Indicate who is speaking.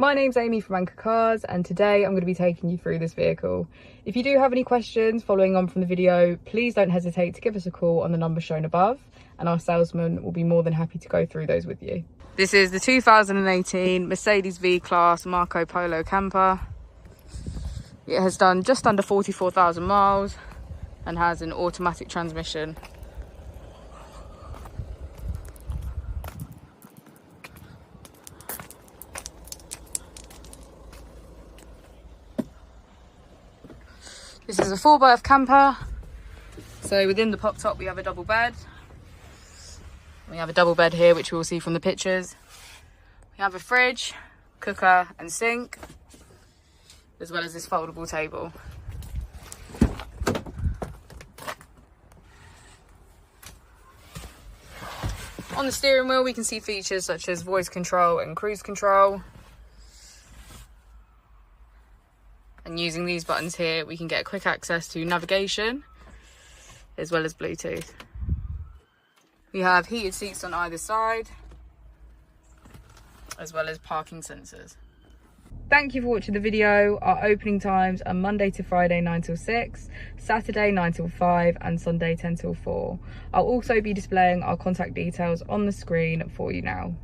Speaker 1: My name's Amy from Anchor Cars, and today I'm going to be taking you through this vehicle. If you do have any questions following on from the video, please don't hesitate to give us a call on the number shown above, and our salesman will be more than happy to go through those with you. This is the 2018 Mercedes V-Class Marco Polo camper. It has done just under 44,000 miles and has an automatic transmission. This is a 4x camper. So within the pop top we have a double bed. We have a double bed here, which you will see from the pictures. We have a fridge, cooker and sink, as well as this foldable table. On the steering wheel we can see features such as voice control and cruise control. And using these buttons here, we can get quick access to navigation, as well as Bluetooth. We have heated seats on either side, as well as parking sensors. Thank you for watching the video. Our opening times are Monday to Friday 9 till 6, Saturday 9 till 5, and Sunday 10 till 4. I'll also be displaying our contact details on the screen for you now.